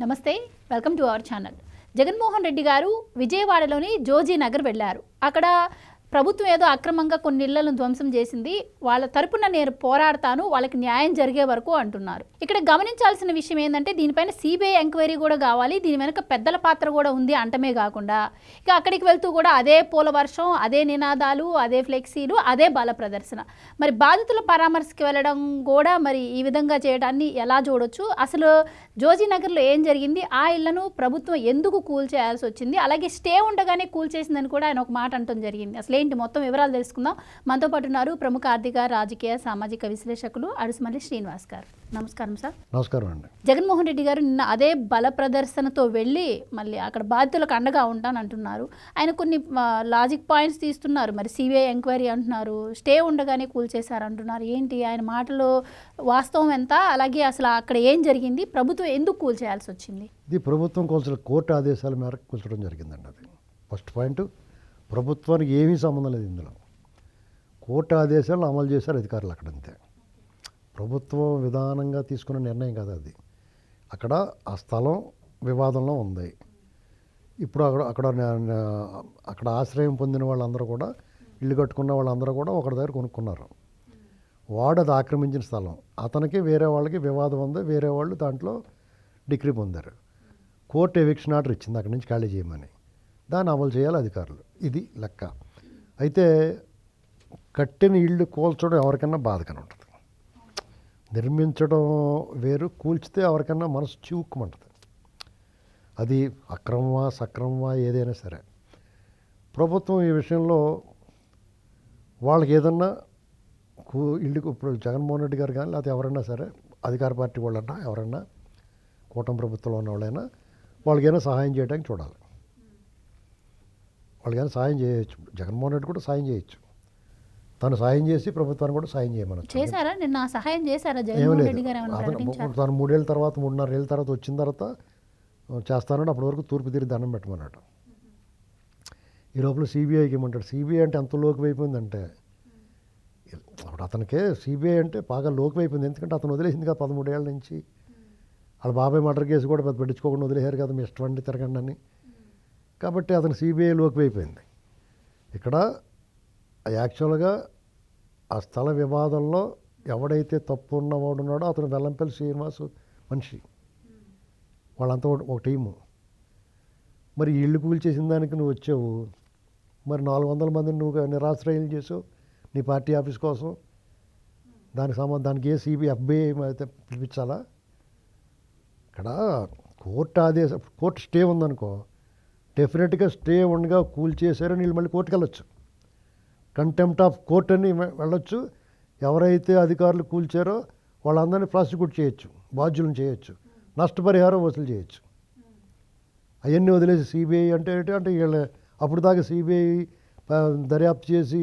నమస్తే, welcome to our channel. Jaganmohan Reddy గారు విజయవాడలోని జోజీ నగర్ వెళ్ళారు. అక్కడ ప్రభుత్వం ఏదో అక్రమంగా కొన్ని ఇళ్లను ధ్వంసం చేసింది, వాళ్ళ తరపున నేను పోరాడతాను, వాళ్ళకి న్యాయం జరిగే వరకు అంటున్నారు. ఇక్కడ గమనించాల్సిన విషయం ఏంటంటే దీనిపైన సిబిఐ ఎంక్వైరీ కూడా కావాలి, దీని వెనక పెద్దల పాత్ర కూడా ఉంది అంటమే కాకుండా ఇక అక్కడికి వెళ్తూ కూడా అదే పూల వర్షం, అదే నినాదాలు, అదే ఫ్లెక్సీలు, అదే బల ప్రదర్శన. మరి బాధితుల పరామర్శకి వెళ్ళడం కూడా మరి ఈ విధంగా చేయడాన్ని ఎలా చూడొచ్చు? అసలు జోజీనగర్లో ఏం జరిగింది? ఆ ఇళ్లను ప్రభుత్వం ఎందుకు కూల్చేయాల్సి వచ్చింది? అలాగే స్టే ఉండగానే కూల్చేసిందని కూడా ఆయన ఒక మాట అంటం జరిగింది. అసలు ఏంటి మొత్తం వివరాలు తెలుసుకుందాం. మనతో పాటు ఉన్నారు ప్రముఖ ఆర్థిక, రాజకీయ, సామాజిక విశ్లేషకులు అడుసుమల్లి శ్రీనివాస్ గారు. నమస్కారం సార్. నమస్కారం అండి. జగన్మోహన్ రెడ్డి గారు నిన్న అదే బల ప్రదర్శనతో వెళ్ళి మళ్ళీ అక్కడ బాధితులకు అండగా ఉంటానంటున్నారు. ఆయన కొన్ని లాజిక్ పాయింట్స్ తీస్తున్నారు. మరి సిబిఐ ఎంక్వైరీ అంటున్నారు, స్టే ఉండగానే కూల్చేశారు అంటున్నారు. ఏంటి ఆయన మాటలో వాస్తవం ఎంత? అలాగే అసలు అక్కడ ఏం జరిగింది? ప్రభుత్వం ఎందుకు కూల్చేయాల్సి వచ్చింది? ఇది ప్రభుత్వం కూల్చిన కోర్టు ఆదేశాల మేరకు కూల్చడం జరిగిందండి. అది ఫస్ట్ పాయింట్. ప్రభుత్వానికి ఏమీ సంబంధం లేదు ఇందులో. కోర్టు ఆదేశాలను అమలు చేశారు అధికారులు అక్కడ, అంతే. ప్రభుత్వం విధానంగా తీసుకున్న నిర్ణయం కాదు అది. అక్కడ ఆ స్థలం వివాదంలో ఉంది. ఇప్పుడు అక్కడ ఆశ్రయం పొందిన వాళ్ళందరూ కూడా, ఇల్లు కట్టుకున్న వాళ్ళందరూ కూడా ఒకరి దగ్గర కొనుక్కున్నారు. వాడు అది ఆక్రమించిన స్థలం, అతనికి వేరే వాళ్ళకి వివాదం ఉంది, వేరే వాళ్ళు దాంట్లో డిగ్రీ పొందారు. కోర్టు ఎవిక్షన్ ఆర్డర్ ఇచ్చింది అక్కడి నుంచి ఖాళీ చేయమని. దాన్ని అమలు చేయాలి అధికారులు. ఇది లెక్క. అయితే కట్టిన ఇళ్ళు కూల్చడం ఎవరికన్నా బాధగానే ఉంటుంది. నిర్మించడం వేరు, కూల్చితే ఎవరికన్నా మనసు చివుక్కుమంటుంది. అది అక్రమమా సక్రమమా ఏదైనా సరే. ప్రభుత్వం ఈ విషయంలో వాళ్ళకి ఏదన్నా ఇల్లు, ఇప్పుడు జగన్మోహన్ రెడ్డి గారు కానీ లేకపోతే ఎవరైనా సరే అధికార పార్టీ వాళ్ళన్నా ఎవరన్నా కూటమి ప్రభుత్వంలో ఉన్న వాళ్ళైనా వాళ్ళకైనా సహాయం చేయడానికి చూడాలి. వాళ్ళకైనా సాయం చేయొచ్చు. జగన్మోహన్ రెడ్డి కూడా సాయం చేయొచ్చు. తను సాయం చేసి ప్రభుత్వాన్ని కూడా సాయం చేయమని చేశారా? నిన్న సహాయం చేశారా జగన్మోహన్ రెడ్డి గారు? తను 3 ఏళ్ళ తర్వాత 3.5 ఏళ్ళ తర్వాత వచ్చిన తర్వాత చేస్తానని అప్పటి వరకు తూర్పు తిరిగి దండం పెట్టమన్నాడు. ఈ లోపల సిబిఐకి ఇవ్వమంటాడు. సిబిఐ అంటే ఎంత లోకి అయిపోయిందంటే, అప్పుడు అతనికే సిబిఐ అంటే బాగా లోకి అయిపోయింది. ఎందుకంటే అతను వదిలేసింది కదా 13 ఏళ్ళ నుంచి. వాళ్ళ బాబాయ్ మర్డర్ కేసు కూడా పెద్ద పెట్టించుకోకుండా వదిలేశారు కదా, మీ ఇష్టం అండి తిరగండి అని. కాబట్టి అతను సిబిఐ లోకి అయిపోయింది. ఇక్కడ యాక్చువల్గా ఆ స్థల వివాదంలో ఎవడైతే తప్పు ఉన్నవాడు ఉన్నాడో అతను వెల్లంపల్లి శ్రీనివాసు మనిషి, వాళ్ళంతా ఒక టీము. మరి ఇల్లు కూల్చేసిన దానికి నువ్వు వచ్చావు, మరి 400 మందిని నువ్వు నిరాశ్రయాలు చేసావు నీ పార్టీ ఆఫీస్ కోసం. దానికి ఏ సిబిఐ ఎఫ్బిఐ అయితే పిలిపించాలా? ఇక్కడ కోర్టు స్టే ఉందనుకో, డెఫినెట్గా స్టే ఉండగా కూల్చేశారని వీళ్ళు మళ్ళీ కోర్టుకు వెళ్ళొచ్చు. కంటెంప్ట్ ఆఫ్ కోర్ట్ అని వెళ్ళొచ్చు. ఎవరైతే అధికారులు కూల్చారో వాళ్ళందరినీ ప్రాసిక్యూట్ చేయొచ్చు, బాధ్యులను చేయొచ్చు, నష్టపరిహారం వసూలు చేయొచ్చు. అవన్నీ వదిలేసి సిబిఐ అంటే వీళ్ళ అప్పుడు దాకా సిబిఐ దర్యాప్తు చేసి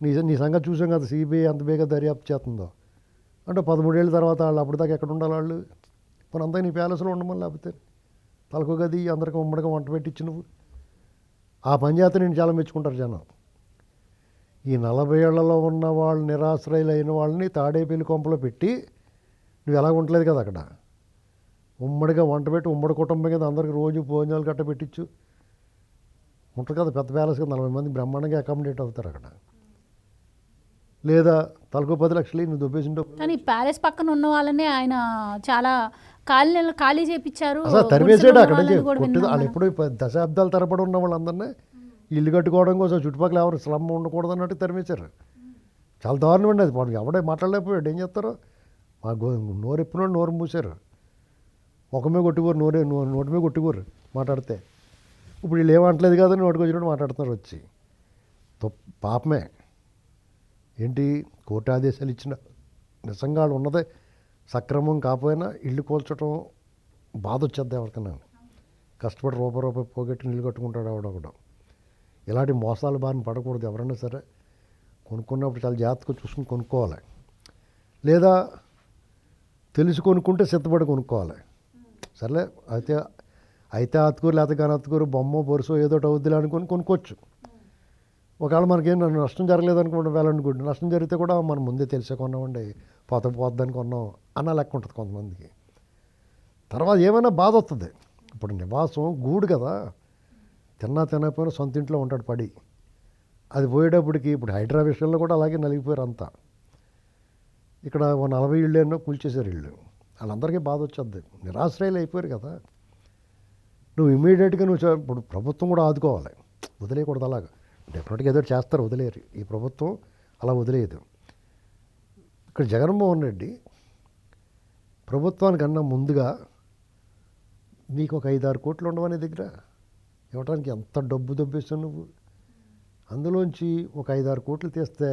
నీ సంగతి చూసాం కదా, సిబిఐ అంత బేగా దర్యాప్తు చేస్తుందో అంటే 13 ఏళ్ళ తర్వాత వాళ్ళు అప్పుడు దాకా ఎక్కడ ఉండాలి? వాళ్ళు మన అంతా నీ ప్యాలెస్లో ఉండమని, లేకపోతే తలకు గది అందరికీ ఉమ్మడిగా వంట పెట్టించి నువ్వు ఆ పంచాయతీ నేను చాలా మెచ్చుకుంటారు జనం. ఈ 40 ఏళ్లలో ఉన్న వాళ్ళు నిరాశ్రయులు అయిన వాళ్ళని తాడేపల్లి కొంపలో పెట్టి నువ్వు ఎలా ఉండలేదు కదా అక్కడ. ఉమ్మడిగా వంట పెట్టి ఉమ్మడి కుటుంబం కింద అందరికీ రోజు భోజనాలు గట్ట పెట్టించు ఉంటుంది కదా. పెద్ద ప్యాలెస్ కదా, 40 మంది బ్రహ్మాండంగా అకామిడేట్ అవుతారు అక్కడ. లేదా తలకు 10 లక్షలు నువ్వు దొబ్బేసింటో. కానీ ప్యాలెస్ పక్కన ఉన్న వాళ్ళని ఆయన చాలా ఖాళీ చేయించారు, తరివేసాడు అక్కడ. వాళ్ళు ఎప్పుడు దశాబ్దాల తరబడి ఉన్న వాళ్ళందరినీ ఇల్లు కట్టుకోవడం కోసం చుట్టుపక్కల ఎవరు స్లమ్ ఉండకూడదు అన్నట్టు తరిమేశారు. చాలా దారుణం అండి అది. వాళ్ళకి ఎవడే మాట్లాడలేకపోయాడు. ఏం చేస్తారో మా నోరు ఎప్పుడో నోరు మూసారు, ముఖమే కొట్టుకోరు, నోటి మీద కొట్టుకోరు మాట్లాడితే. ఇప్పుడు వీళ్ళు ఏమంటలేదు కదా, నోటికి వచ్చినట్టు మాట్లాడుతున్నారు వచ్చి. పాపమే ఏంటి, కోర్టు ఆదేశాలు ఇచ్చిన నిజంగా వాళ్ళు ఉన్నదే సక్రమం కాకపోయినా ఇల్లు కూల్చడం బాధ వచ్చేద్ది ఎవరికన్నా. కష్టపడి రూపాయి పోగొట్టి ఇల్లు కట్టుకుంటాడు ఎవడొకడు. ఇలాంటి మోసాలు బారిన పడకూడదు. ఎవరైనా సరే కొనుక్కున్నప్పుడు చాలా జాగ్రత్తగా చూసుకుని కొనుక్కోవాలి. లేదా తెలిసి కొనుక్కుంటే సిద్ధపడి కొనుక్కోవాలి. సర్లే అయితే అతుకూరు లేకపోతే కానీ అతుకూరు బొమ్మ బొరుసో ఏదో అవుద్దిలే అనుకొని కొనుక్కోవచ్చు. ఒకవేళ మనకేం నష్టం జరగలేదు అనుకోండి, వెళ్ళనుకోండి. నష్టం జరిగితే కూడా మనం ముందే తెలిసే కొన్నామండి, పోద్దని కొన్నాం అన్న లెక్క ఉంటుంది కొంతమందికి. తర్వాత ఏమైనా బాధ వస్తుంది. ఇప్పుడు నివాసం గూడు కదా, తినకపోయినా సొంత ఇంట్లో ఉంటాడు పడి. అది పోయేటప్పటికి ఇప్పుడు హైడ్రా విషయంలో కూడా అలాగే నలిగిపోయారు అంతా. ఇక్కడ 40 ఇళ్ళు ఎన్నో కూల్చేశారు ఇళ్ళు. వాళ్ళందరికీ బాధ వచ్చేది, నిరాశ్రయాలు అయిపోయారు కదా. నువ్వు ఇమీడియట్గా ఇప్పుడు ప్రభుత్వం కూడా ఆదుకోవాలి, వదిలేయకూడదు అలాగా. డెఫినెట్గా ఏదో చేస్తారు, వదిలేరు. ఈ ప్రభుత్వం అలా వదిలేదు. ఇక్కడ జగన్మోహన్ రెడ్డి ప్రభుత్వానికన్నా ముందుగా నీకు ఒక 5-6 కోట్లు ఉండవు నీ దగ్గర, ఇవ్వడానికి ఎంత డబ్బు దొబ్బేస్తావు నువ్వు. అందులోంచి ఒక 5-6 కోట్లు తీస్తే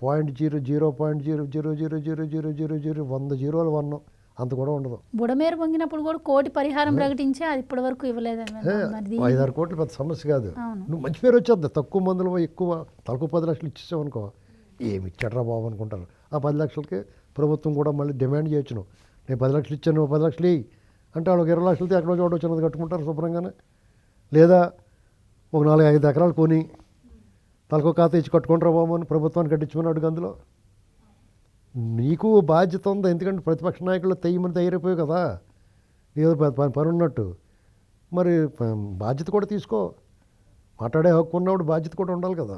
0.00000000 100 జీరోలు 1 అంత కూడా ఉండదు. బుడమేరు పొంగినప్పుడు కూడా కోటి పరిహారం ప్రకటించి అది ఇప్పటి వరకు ఇవ్వలేదని. 5-6 కోట్లు పెద్ద సమస్య కాదు. నువ్వు మంచి పేరు వచ్చేద్ది, తక్కువ మందులో ఎక్కువ తలకు 10 లక్షలు ఇచ్చేసావు అనుకో, ఏమి ఇచ్చాడ్రా బాబు అనుకుంటారు. ఆ 10 లక్షలకి ప్రభుత్వం కూడా మళ్ళీ డిమాండ్ చేయొచ్చు. నేను 10 లక్షలు ఇచ్చాను, నువ్వు 10 లక్షలు ఇవ్వి అంటే వాళ్ళకి 20 లక్షలతో ఎక్కడో చోట వచ్చినది కట్టుకుంటారు శుభ్రంగానే. లేదా ఒక 4-5 ఎకరాలు కొని తలకు ఖాతా ఇచ్చి కట్టుకుంటారా బాబు అని ప్రభుత్వాన్ని కట్టించుకున్నాడు. అందులో నీకు బాధ్యత ఉంది, ఎందుకంటే ప్రతిపక్ష నాయకులు తయారైపోయావు కదా, ఏదో పని ఉన్నట్టు. మరి బాధ్యత కూడా తీసుకో, మాట్లాడే హక్కు ఉన్నప్పుడు బాధ్యత కూడా ఉండాలి కదా.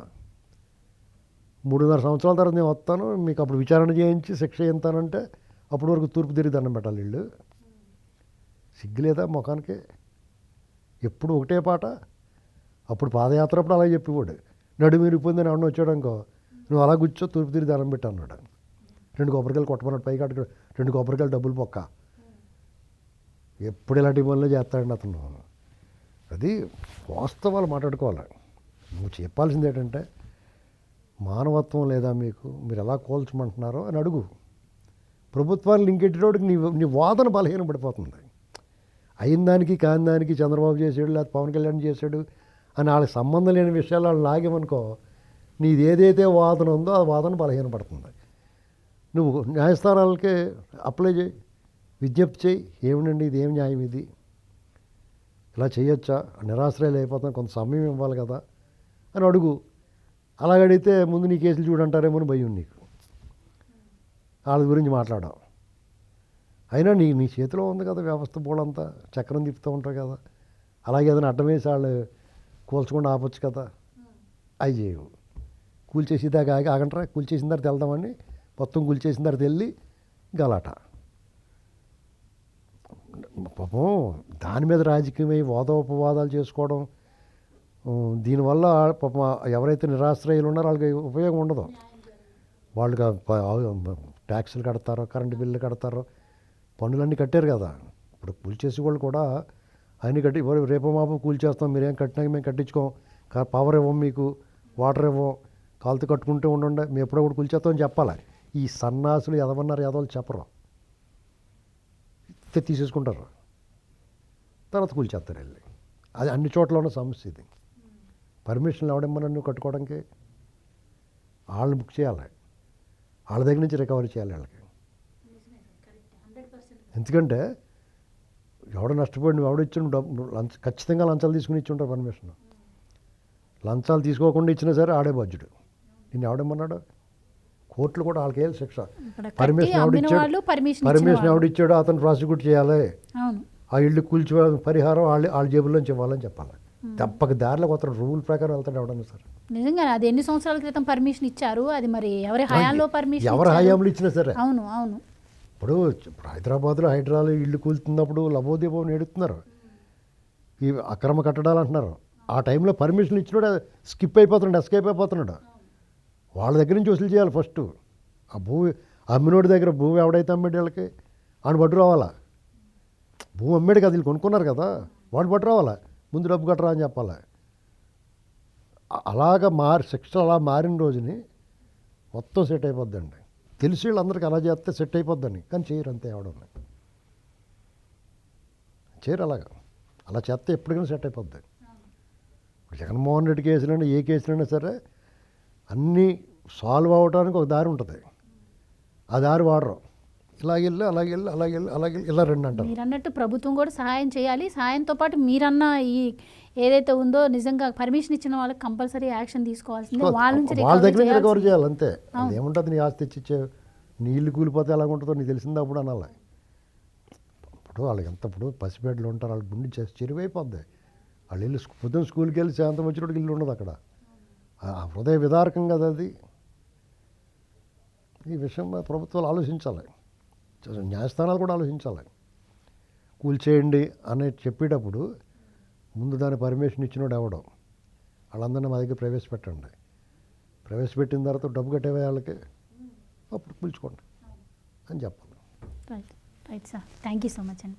3.5 సంవత్సరాల తర్వాత నేను వస్తాను, మీకు అప్పుడు విచారణ చేయించి శిక్ష ఎంతానంటే అప్పటి వరకు తూర్పు తిరిగి దండం పెట్టాలి వీళ్ళు. సిగ్గులేదా ముఖానికి? ఎప్పుడు ఒకటే పాట. అప్పుడు పాదయాత్ర అప్పుడు అలా చెప్పేవాడు, నడుము విరిగిపోయిందని ఎవడన్నా వచ్చాడనుకో, నువ్వు అలా కూర్చో తూర్పు తిరిగి దండం పెట్టు అన్నాడు. 2 కొబ్బరికాయలు కొట్టమన్నాడు పైకి, 2 కొబ్బరికాయలు డబ్బులు పొక్క. ఎప్పుడు ఇలాంటి పనులు చేస్తాడండి అతను. అది వాస్తవాలు మాట్లాడుకోవాలి. నువ్వు చెప్పాల్సింది ఏంటంటే, మానవత్వం లేదా మీకు, మీరు ఎలా కోల్చమంటున్నారో అని అడుగు. ప్రభుత్వాన్ని లింకెట్టేటోడికి నీ వాదన బలహీనం పడిపోతుంది. అయిన దానికి కాని దానికి చంద్రబాబు చేసాడు లేకపోతే పవన్ కళ్యాణ్ చేశాడు అని వాళ్ళకి సంబంధం లేని విషయాలు వాళ్ళు లాగేమనుకో, నీది ఏదైతే వాదన ఉందో ఆ వాదన బలహీన పడుతుంది. నువ్వు న్యాయస్థానాలకే అప్లై చేయి, విజ్ఞప్తి చేయి, ఏమిటండి ఇది, ఏం న్యాయం ఇది, ఇలా చేయొచ్చా, నిరాశ్రయాలు అయిపోతాం, కొంత సమయం ఇవ్వాలి కదా అని అడుగు. అలాగడిగితే ముందు నీ కేసులు చూడంటారేమో అని భయం నీకు, వాళ్ళ గురించి మాట్లాడావు. అయినా నీ చేతిలో ఉంది కదా వ్యవస్థ, బోళంతా చక్రం తిప్పుతూ ఉంటావు కదా. అలాగే ఏదైనా అడ్డం వేసి వాళ్ళు కూల్చకుండా ఆపొచ్చు కదా, అవి చేయవు. కూల్చేసి దాకా ఆగంటారా, కూల్చేసిన తర్వాత వెళ్దామని మొత్తం కూల్చేసిన తర్వాత వెళ్ళి గలాట. పాపం దాని మీద రాజకీయమై వాదోపవాదాలు చేసుకోవడం, దీనివల్ల పాపం ఎవరైతే నిరాశ్రయులు ఉన్నారో వాళ్ళకి ఉపయోగం ఉండదు. వాళ్ళకి ట్యాక్సులు కడతారో, కరెంటు బిల్లు కడతారో, పన్నులన్నీ కట్టారు కదా. ఇప్పుడు కూల్చేసి వాళ్ళు కూడా అన్నీ కట్టి, రేపు మాపు కూల్చేస్తాం, మీరేం కట్టినా మేము కట్టించుకోం, పవర్ ఇవ్వం, మీకు వాటర్ ఇవ్వం, కాలుతో కట్టుకుంటూ ఉండండి, మేము ఎప్పుడో కూడా కూల్చేస్తామని చెప్పాలి. ఈ సన్నాసులు ఎదవన్నారు, ఎదవలు చెప్పరు, తీసేసుకుంటారు, తర్వాత కూల్చేస్తారు వెళ్ళి. అది అన్ని చోట్ల ఉన్న సమస్య ఇది. పర్మిషన్లు ఎవడేమన్నా నువ్వు కట్టుకోవడానికి, వాళ్ళని బుక్ చేయాలి, వాళ్ళ దగ్గర నుంచి రికవరీ చేయాలి వాళ్ళకి. ఎందుకంటే ఎవడో నష్టపోయి నువ్వు ఎవడిచ్చిన డబ్బు ఖచ్చితంగా లంచాలు తీసుకుని ఇచ్చి ఉంటారు పర్మిషన్. లంచాలు తీసుకోకుండా ఇచ్చినా సరే ఆడే బాధ్యుడు. నిన్ను ఎవడేమన్నాడు, కోర్టులు కూడా వాళ్ళకి వేయాలి శిక్ష. పర్మిషన్ ఎవడిచ్చాడో అతను ప్రాసిక్యూట్ చేయాలి, ఆ ఇళ్ళు కూల్చి పరిహారం వాళ్ళ జేబుల్లోంచి ఇవ్వాలని చెప్పాలి. తప్పక దారిలో కొత్త రూల్ ప్రకారం వెళ్తాడు ఎవడన్నా సరే. నిజంగా అది ఎన్ని సంవత్సరాల క్రితం పర్మిషన్ ఇచ్చారు, అది మరి ఎవరి హయాంలో పర్మిషన్, ఎవరి హయాంలో ఇచ్చినా సరే. అవును అవును. ఇప్పుడు హైదరాబాద్లో హైడ్రాలు ఇళ్ళు కూలుతున్నప్పుడు లబోదీపం నేడుతున్నారు, ఈ అక్రమ కట్టడాలు అంటున్నారు. ఆ టైంలో పర్మిషన్ ఇచ్చినాడు స్కిప్ అయిపోతున్నాడు, ఎస్కేప్ అయిపోతున్నాడు. వాళ్ళ దగ్గర నుంచి వసూలు చేయాలి ఫస్ట్. ఆ భూమి అమ్మినోడి దగ్గర, భూమి ఎవడైతే అమ్మాడు వాళ్ళకి వాడిని పట్టు రావాలా. భూమి అమ్మాడు కదా, వీళ్ళు కొనుక్కున్నారు కదా, వాడు పట్టు రావాలా, ముందు డబ్బు కట్టరా అని చెప్పాలి. అలాగ శిక్ష అలా మారిన రోజుని మొత్తం సెట్ అయిపోద్దండి. తెలిసి వీళ్ళందరికీ అలా చేస్తే సెట్ అయిపోద్దని, కానీ చేయరు అంతే. ఎవడన్నా చేయరు అలాగా. అలా చేస్తే ఎప్పటికైనా సెట్ అయిపోద్ది. జగన్మోహన్ రెడ్డి కేసులైనా ఏ కేసులైనా సరే అన్నీ సాల్వ్ అవ్వడానికి ఒక దారి ఉంటుంది, ఆ దారి వాడరు. ఇలాగెళ్ళి అలాగెళ్ళి అలాగెళ్ళి అలాగెళ్ళి ఇలా రెండు అంటారు. మీరు అన్నట్టు ప్రభుత్వం కూడా సహాయం చేయాలి, సహాయంతో పాటు మీరన్న ఈ ఏదైతే ఉందో నిజంగా పర్మిషన్ ఇచ్చిన వాళ్ళకి కంపల్సరీ యాక్షన్ తీసుకోవాల్సిందే. వాళ్ళ దగ్గర నుంచి రికవర్ చేయాలి అంతే. ఏముంటుంది నీ ఆస్తి తెచ్చిచ్చే, నీళ్ళు కూలిపోతే ఎలా ఉంటుందో నీకు తెలిసిందా అప్పుడు అనాలి. ఇప్పుడు వాళ్ళకి ఎంత ఇప్పుడు పసిబిడ్డలు ఉంటారు, వాళ్ళ గుండె చెరువైపోద్ది. వాళ్ళు వెళ్ళి పొద్దున్న స్కూల్కి వెళ్ళి సాయంత్రం వచ్చినప్పుడు ఇల్లు ఉండదు అక్కడ. ఆ హృదయ విదారకం కదా అది. ఈ విషయం ప్రభుత్వాలు ఆలోచించాలి, న్యాయస్థానాలు కూడా ఆలోచించాలి. కూల్చేయండి అని చెప్పేటప్పుడు ముందు దాని పర్మిషన్ ఇచ్చినోడు ఎవడో వాళ్ళందరినీ మా దగ్గర ప్రవేశపెట్టండి. ప్రవేశపెట్టిన తర్వాత డబ్బు కట్టేవే వాళ్ళకి, అప్పుడు కూల్చుకోండి అని చెప్పాలి. Right right sir, thank you so much అండి.